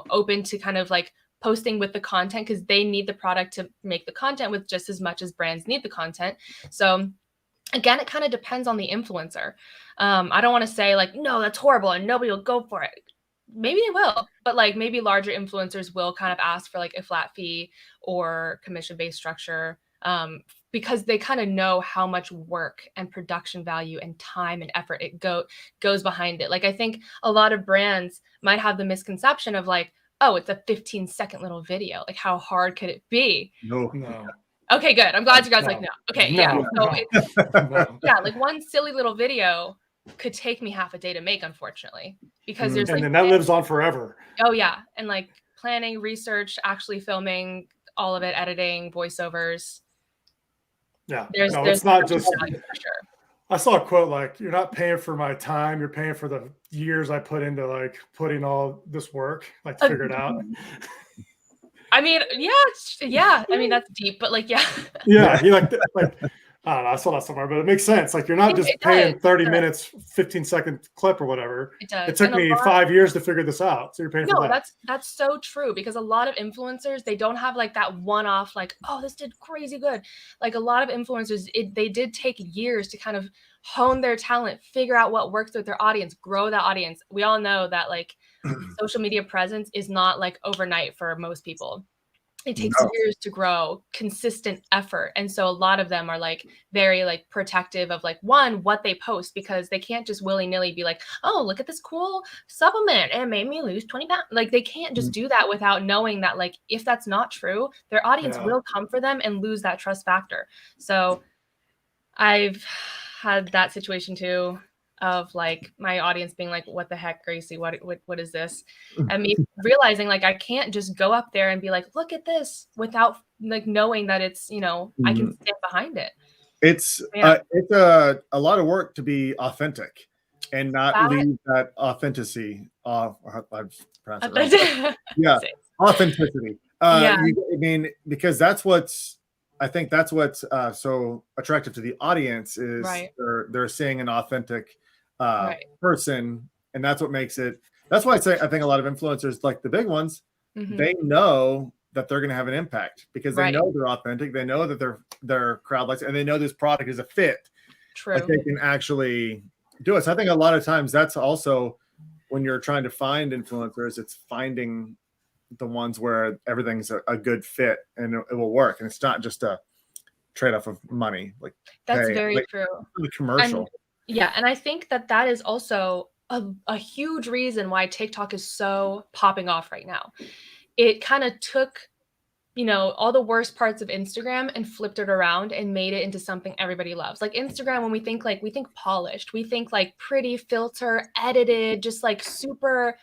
Speaker 2: open to kind of like posting with the content because they need the product to make the content with just as much as brands need the content. So again, it kind of depends on the influencer. I don't want to say like, no, that's horrible and nobody will go for it. Maybe they will, but like maybe larger influencers will kind of ask for like a flat fee or commission-based structure because they kind of know how much work and production value and time and effort it goes behind it. Like I think a lot of brands might have the misconception of like, oh, it's a 15-second little video. Like how hard could it be?
Speaker 1: No.
Speaker 2: Okay, good. I'm glad you guys like no. Okay, yeah. So
Speaker 3: No.
Speaker 2: yeah, like one silly little video could take me half a day to make, unfortunately, because there's
Speaker 3: and then that lives on forever.
Speaker 2: Oh yeah, and like planning, research, actually filming, all of it, editing, voiceovers.
Speaker 3: Yeah,
Speaker 2: there's
Speaker 3: it's not just.
Speaker 2: For sure.
Speaker 3: I saw a quote like, "You're not paying for my time; you're paying for the years I put into like putting all this work, like to figure it out."
Speaker 2: I mean, yeah. I mean, that's deep, but like, yeah.
Speaker 3: Yeah, he like I don't know, I saw that somewhere, but it makes sense. Like you're not just paying 30 minutes, 15-second clip or whatever.
Speaker 2: It does.
Speaker 3: It took me 5 years to figure this out. So you're paying for that.
Speaker 2: That's so true because a lot of influencers, they don't have like that one-off, like, oh, this did crazy good. Like a lot of influencers, they did take years to kind of hone their talent, figure out what works with their audience, grow that audience. We all know that like social media presence is not like overnight for most people. It takes years to grow, consistent effort. And so a lot of them are like very like protective of like what they post, because they can't just willy-nilly be like, oh, look at this cool supplement. It made me lose 20 pounds. Like they can't just do that without knowing that like if that's not true, their audience will come for them and lose that trust factor. So I've had that situation too, of like my audience being like, what the heck, Gracey, what is this? And me realizing like I can't just go up there and be like, look at this, without like knowing that it's, I can stand behind it.
Speaker 1: It's a lot of work to be authentic and not leave that authenticity off. I've pronounced it right. Yeah, authenticity. I mean, because I think that's what's so attractive to the audience is they're seeing an authentic person, and that's what makes it. That's why I think a lot of influencers, like the big ones, they know that they're going to have an impact because they know they're authentic. They know that their crowd likes it, and they know this product is a fit.
Speaker 2: True.
Speaker 1: Like they can actually do it. So I think a lot of times that's also when you're trying to find influencers, it's finding the ones where everything's a good fit and it will work. And it's not just a trade-off of money. Like
Speaker 2: that's very true.
Speaker 1: The commercial.
Speaker 2: And I think that is also a huge reason why TikTok is so popping off right now. It kind of took, all the worst parts of Instagram and flipped it around and made it into something everybody loves. Like Instagram, when we think polished, we think like pretty filter, edited, just like super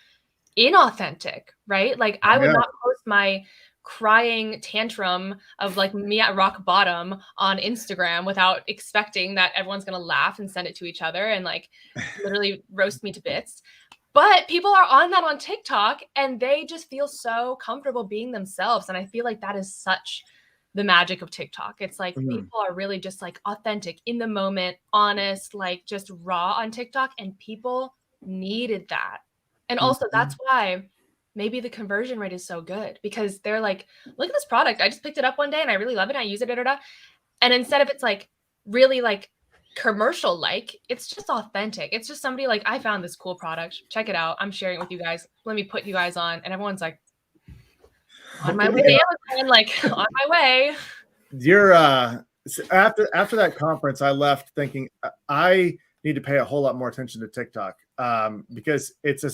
Speaker 2: inauthentic, right? Like I would not post my crying tantrum of like me at rock bottom on Instagram without expecting that everyone's going to laugh and send it to each other and like literally roast me to bits. But people are on that on TikTok and they just feel so comfortable being themselves. And I feel like that is such the magic of TikTok. It's like people are really just like authentic, in the moment, honest, like just raw on TikTok, and people needed that. And also that's why maybe the conversion rate is so good, because they're like, look at this product. I just picked it up one day and I really love it. I use it. And instead of it's like really like commercial, like it's just authentic. It's just somebody like, I found this cool product. Check it out. I'm sharing it with you guys. Let me put you guys on. And everyone's like, on my way to Amazon, like on my way.
Speaker 1: You're after that conference, I left thinking I need to pay a whole lot more attention to TikTok because it's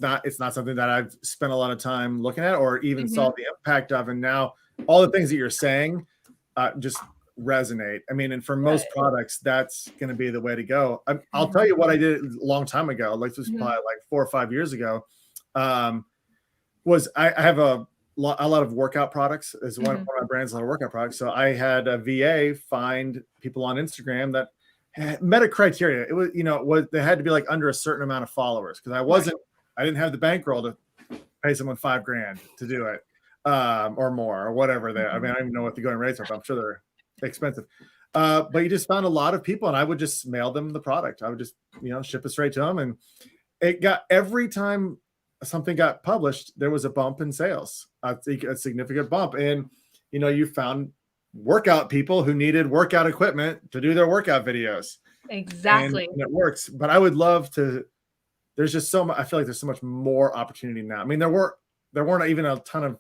Speaker 1: not something that I've spent a lot of time looking at or even saw the impact of. And now all the things that you're saying just resonate. I mean, and for most products, that's going to be the way to go. I'll tell you what I did a long time ago. Like this was probably like 4 or 5 years ago. Was I have a lot of workout products as one of my brands, a lot of workout products. So I had a VA find people on Instagram that met a criteria. It was, they had to be like under a certain amount of followers because I didn't have the bankroll to pay someone $5,000 to do it or more or whatever. I mean, I don't even know what the going rates are, but I'm sure they're expensive. But you just found a lot of people and I would just mail them the product. I would just, ship it straight to them. And it got, every time something got published, there was a bump in sales, a significant bump. And, you found workout people who needed workout equipment to do their workout videos.
Speaker 2: Exactly.
Speaker 1: And it works. But I would love to, there's just so much, I feel like there's so much more opportunity now. I mean, there weren't even a ton of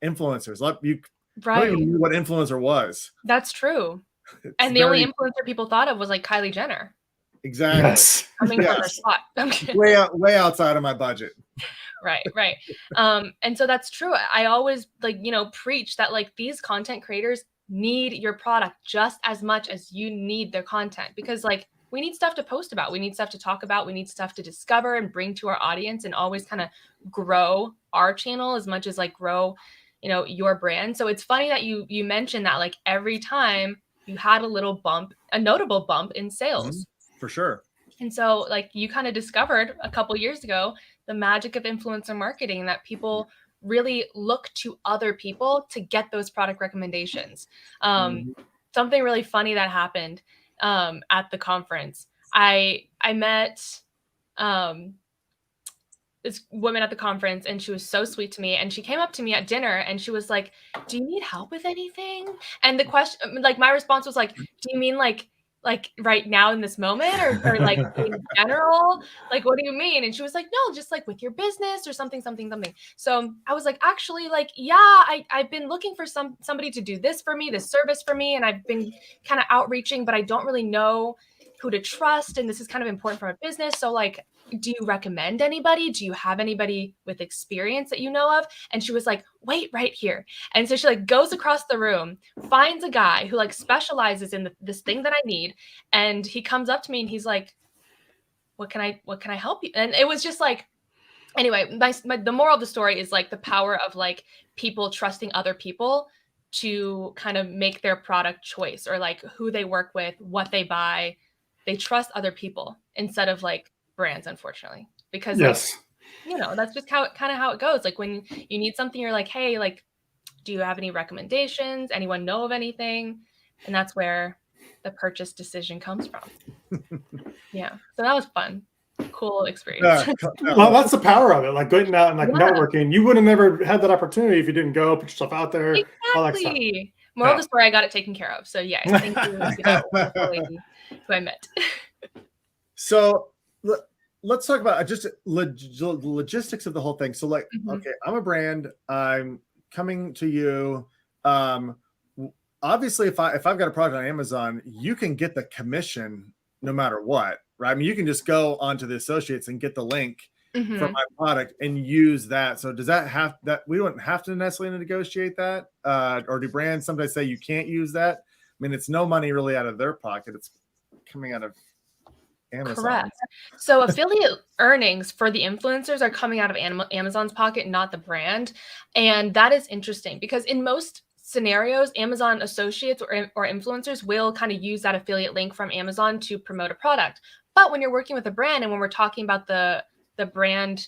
Speaker 1: influencers. You don't even know what influencer was.
Speaker 2: That's true. And the only influencer people thought of was like Kylie Jenner.
Speaker 1: Exactly.
Speaker 3: Yes.
Speaker 2: Coming from her spot.
Speaker 1: way outside of my budget.
Speaker 2: Right. And so that's true. I always preach that like these content creators need your product just as much as you need their content, because like we need stuff to post about. We need stuff to talk about. We need stuff to discover and bring to our audience and always kind of grow our channel as much as like grow, your brand. So it's funny that you mentioned that like every time you had a notable bump in sales.
Speaker 1: For sure.
Speaker 2: And so like you kind of discovered a couple years ago the magic of influencer marketing, that people really look to other people to get those product recommendations. Something really funny that happened at the conference. I met this woman at the conference and she was so sweet to me, and she came up to me at dinner and she was like, do you need help with anything? And the question, like my response was like, do you mean like right now in this moment or like in general? Like, what do you mean? And she was like, no, just like with your business or something. So I was like, actually, like, yeah, I've been looking for somebody to do this for me, this service for me. And I've been kind of outreaching, but I don't really know who to trust. And this is kind of important for my business. So like, do you recommend anybody? Do you have anybody with experience that you know of? And she was like, wait, right here. And so she like goes across the room, finds a guy who like specializes in this thing that I need. And he comes up to me and he's like, what can I help you? And it was just like, anyway, the moral of the story is like the power of like people trusting other people to kind of make their product choice, or like who they work with, what they buy. They trust other people instead of like brands, unfortunately, because
Speaker 3: yes,
Speaker 2: like, that's just how it goes. Like when you need something, you're like, hey, like, do you have any recommendations? Anyone know of anything? And that's where the purchase decision comes from. Yeah. So that was fun. cool experience.
Speaker 3: Well, that's the power of it. Like going out and like networking. You would have never had that opportunity if you didn't go put yourself out there. All that stuff.
Speaker 2: Exactly. Moral of the story, I got it taken care of. So yeah, thank you, wonderful lady who I met.
Speaker 1: So let's talk about just logistics of the whole thing. So like, okay, I'm a brand. I'm coming to you. Obviously, if I've got a product on Amazon, you can get the commission no matter what, right? I mean, you can just go onto the associates and get the link for my product and use that. So does that have that? We don't have to necessarily negotiate that, or do brands sometimes say you can't use that? I mean, it's no money really out of their pocket. It's coming out of Amazon.
Speaker 2: Correct. So affiliate earnings for the influencers are coming out of Amazon's pocket, not the brand. And that is interesting because in most scenarios, Amazon associates or influencers will kind of use that affiliate link from Amazon to promote a product. But when you're working with a brand and when we're talking about the brand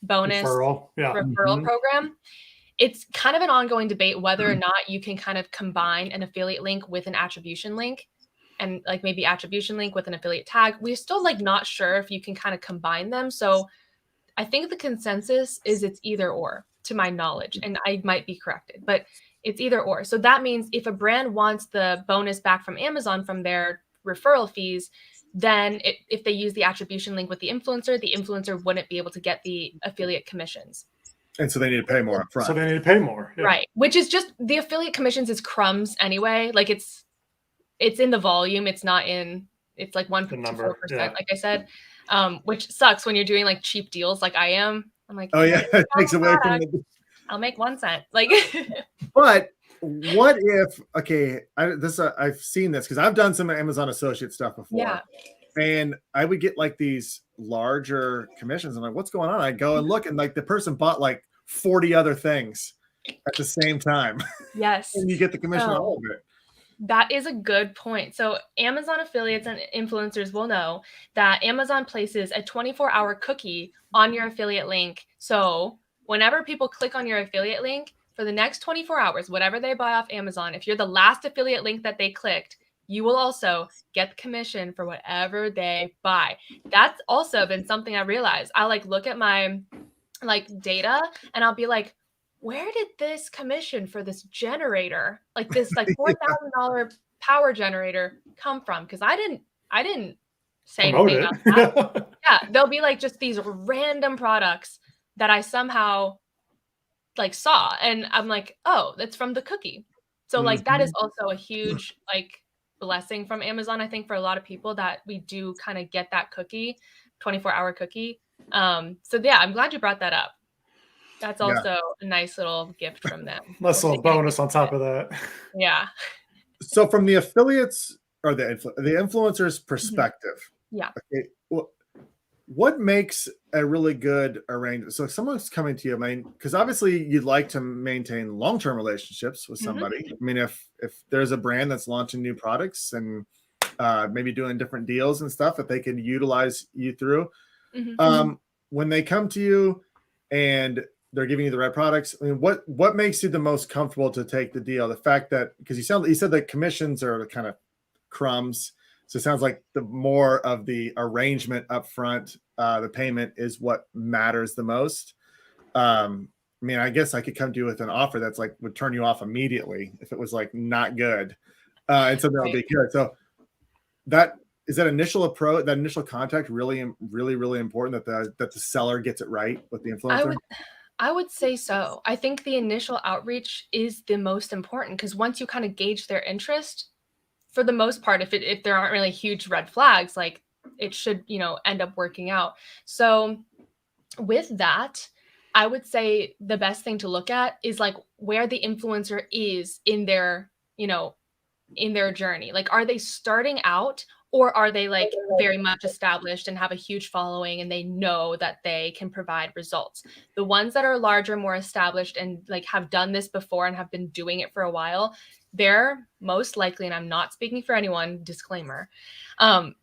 Speaker 2: bonus referral program, it's kind of an ongoing debate whether or not you can kind of combine an affiliate link with an attribution link. And like maybe attribution link with an affiliate tag. We're still like not sure if you can kind of combine them. So I think the consensus is it's either or, to my knowledge, and I might be corrected, but it's either or. So that means if a brand wants the bonus back from Amazon from their referral fees, then if they use the attribution link with the influencer wouldn't be able to get the affiliate commissions.
Speaker 1: And so they need to pay more upfront.
Speaker 3: So they need to pay more.
Speaker 2: Yeah. Right. Which is just the affiliate commissions is crumbs anyway. Like it's in the volume. It's not in, it's like 1 to 4%, like I said, which sucks when you're doing like cheap deals like I am. I'm like,
Speaker 1: oh yeah, it takes away from
Speaker 2: I'll make 1 cent. Like,
Speaker 1: but what if, okay, I've seen this because I've done some Amazon associate stuff before.
Speaker 2: Yeah.
Speaker 1: And I would get like these larger commissions. I'm like, what's going on? I go and look and like the person bought like 40 other things at the same time.
Speaker 2: Yes.
Speaker 1: And you get the commission on all of it.
Speaker 2: That is a good point. So Amazon affiliates and influencers will know that Amazon places a 24-hour cookie on your affiliate link. So whenever people click on your affiliate link for the next 24 hours, whatever they buy off Amazon, if you're the last affiliate link that they clicked, you will also get the commission for whatever they buy. That's also been something I realized. I like look at my like data and I'll be like, where did this commission for this generator, like this like $4,000 power generator come from? Because I didn't say anything about that. Yeah, there'll be like just these random products that I somehow like saw, and I'm like, oh, that's from the cookie. So like that is also a huge like blessing from Amazon, I think, for a lot of people that we do kind of get that cookie, 24-hour cookie. So yeah, I'm glad you brought that up. That's also a nice little gift from them.
Speaker 3: Nice little bonus on top of that.
Speaker 2: Yeah.
Speaker 1: So from the affiliates or the influencers' perspective, okay, what makes a really good arrangement? So if someone's coming to you, I mean, because obviously you'd like to maintain long-term relationships with somebody. I mean, if there's a brand that's launching new products and maybe doing different deals and stuff that they can utilize you through, when they come to you and they're giving you the right products, I mean, what makes you the most comfortable to take the deal? The fact that, because you said that commissions are kind of crumbs. So it sounds like the more of the arrangement up front, the payment is what matters the most. I mean, I guess I could come to you with an offer that's like would turn you off immediately if it was like not good, and something that would be good. So that is that initial approach, that initial contact, really, really, really important that the seller gets it right with the influencer.
Speaker 2: I would say so. I think the initial outreach is the most important because once you kind of gauge their interest, for the most part, if there aren't really huge red flags, like it should, end up working out. So with that, I would say the best thing to look at is like where the influencer is in their, in their journey. Like, are they starting out or are they like very much established and have a huge following and they know that they can provide results? The ones that are larger, more established and like have done this before and have been doing it for a while, they're most likely, and I'm not speaking for anyone, disclaimer,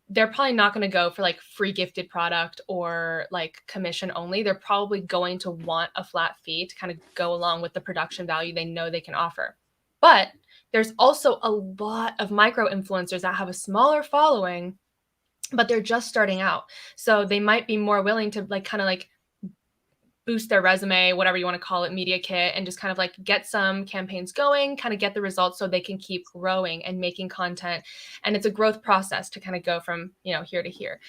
Speaker 2: they're probably not going to go for like free gifted product or like commission only. They're probably going to want a flat fee to kind of go along with the production value they know they can offer. But there's also a lot of micro influencers that have a smaller following but they're just starting out. So they might be more willing to like kind of like boost their resume, whatever you want to call it, media kit, and just kind of like get some campaigns going, kind of get the results so they can keep growing and making content. And it's a growth process to kind of go from, you know, here to here.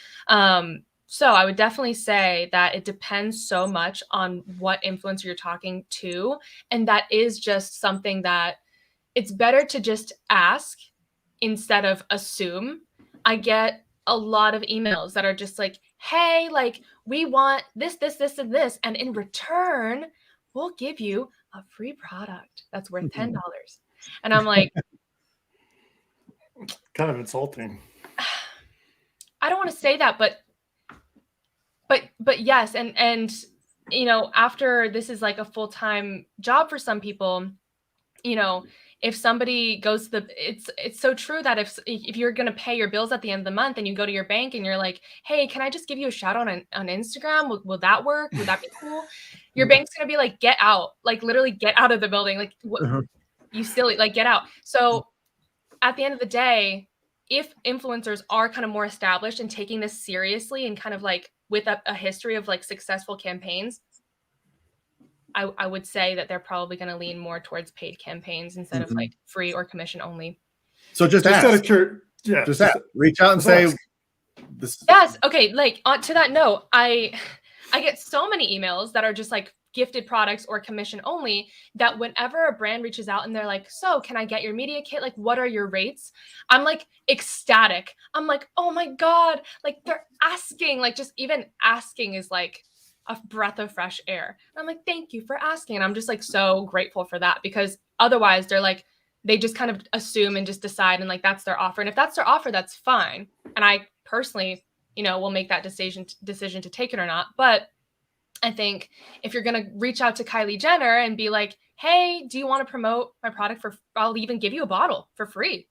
Speaker 2: So I would definitely say that it depends so much on what influencer you're talking to. And that is just something that it's better to just ask instead of assume. I get a lot of emails that are just like, hey, like we want this, this, this, and this. And in return, we'll give you a free product that's worth $10. And I'm like,
Speaker 3: kind of insulting.
Speaker 2: I don't want to say that, but yes. And, you know, after this is like a full-time job for some people, you know, if somebody goes to it's so true that if you're going to pay your bills at the end of the month and you go to your bank and you're like, hey, can I just give you a shout out on Instagram? Will that work? Would that be cool? Your bank's going to be like, get out, like literally get out of the building. Like what, you silly, like get out. So at the end of the day, if influencers are kind of more established and taking this seriously and kind of like with a history of like successful campaigns, I would say that they're probably going to lean more towards paid campaigns instead of like free or commission only.
Speaker 1: So just ask.
Speaker 3: Out of just
Speaker 1: reach out and say
Speaker 2: this. Yes. Okay. Like to that note, I get so many emails that are just like gifted products or commission only, that whenever a brand reaches out and they're like, so can I get your media kit? Like, what are your rates? I'm like ecstatic. I'm like, oh my God, like they're asking, like just even asking is like a breath of fresh air. And I'm like, thank you for asking. And I'm just like so grateful for that, because otherwise they're like, they just kind of assume and just decide and like that's their offer. And if that's their offer, that's fine. And I personally, you know, will make that decision to take it or not. But I think if you're going to reach out to Kylie Jenner and be like, hey, do you want to promote my product I'll even give you a bottle for free.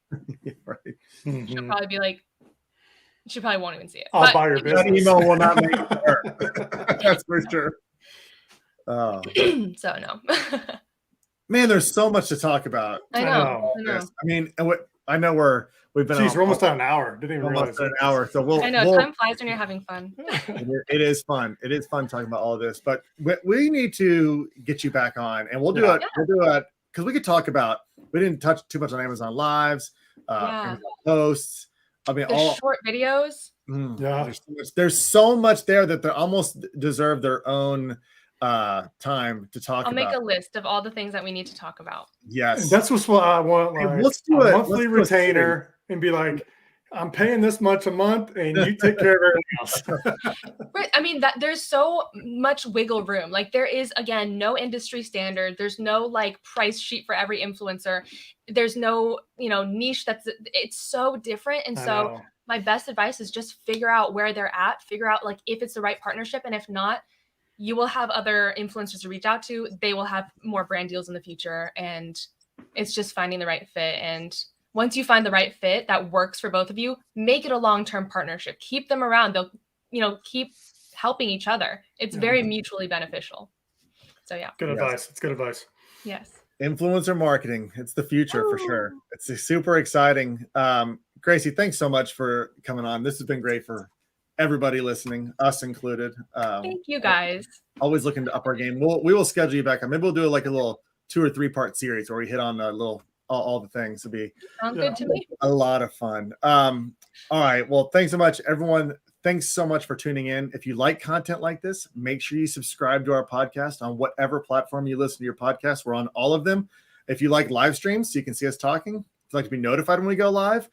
Speaker 1: Right.
Speaker 2: She'll probably be like, she probably won't even see it.
Speaker 3: I'll buy your business.
Speaker 1: That email will not make her. That's for sure. Oh.
Speaker 2: So no.
Speaker 1: Man, there's so much to talk about.
Speaker 2: I know.
Speaker 1: I mean, I know we've been.
Speaker 3: Jeez, we're almost at an hour. Didn't even realize
Speaker 1: an hour. So
Speaker 2: I know time flies when you're having fun.
Speaker 1: It is fun. It is fun talking about all of this, but we need to get you back on, and we'll do it. We'll do it because we could talk about. We didn't touch too much on Amazon Lives, Amazon posts. I mean, all
Speaker 2: short videos.
Speaker 1: There's so much there that they almost deserve their own time to talk about.
Speaker 2: I'll make a list of all the things that we need to talk about.
Speaker 3: Yes. That's what I want. Like, let's do a monthly retainer and be like, I'm paying this much a month and you take care of everything else.
Speaker 2: Right. I mean, that there's so much wiggle room. Like there is, again, no industry standard. There's no like price sheet for every influencer. There's no, niche it's so different. And so my best advice is just figure out where they're at, figure out like if it's the right partnership. And if not, you will have other influencers to reach out to. They will have more brand deals in the future. And it's just finding the right fit. And once you find the right fit that works for both of you, make it a long-term partnership. Keep them around. They'll, keep helping each other. It's very mutually beneficial. So yeah.
Speaker 3: Good advice. It's good advice.
Speaker 2: Yes.
Speaker 1: Influencer marketing. It's the future for sure. It's super exciting. Gracey, thanks so much for coming on. This has been great for everybody listening, us included.
Speaker 2: Thank you guys.
Speaker 1: Always looking to up our game. We will schedule you back on. Maybe we'll do like a little 2 or 3 part series where we hit on a little all the things. It'll be
Speaker 2: good to me.
Speaker 1: A lot of fun. All right. Well, thanks so much, everyone. Thanks so much for tuning in. If you like content like this, make sure you subscribe to our podcast on whatever platform you listen to your podcast. We're on all of them. If you like live streams so you can see us talking, if you'd like to be notified when we go live,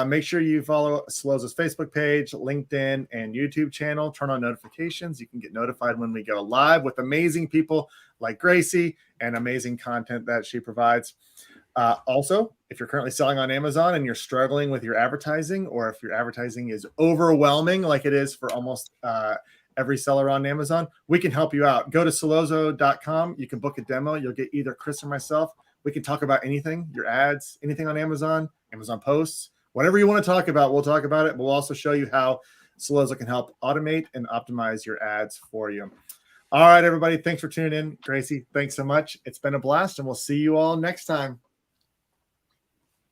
Speaker 1: make sure you follow Salozo's Facebook page, LinkedIn, and YouTube channel. Turn on notifications. You can get notified when we go live with amazing people like Gracey and amazing content that she provides. Also, if you're currently selling on Amazon and you're struggling with your advertising, or if your advertising is overwhelming like it is for almost every seller on Amazon, we can help you out. Go to Salozo.com. You can book a demo. You'll get either Chris or myself. We can talk about anything, your ads, anything on Amazon, Amazon posts, whatever you want to talk about, we'll talk about it. We'll also show you how Salozo can help automate and optimize your ads for you. All right, everybody. Thanks for tuning in. Gracey, thanks so much. It's been a blast, and we'll see you all next time.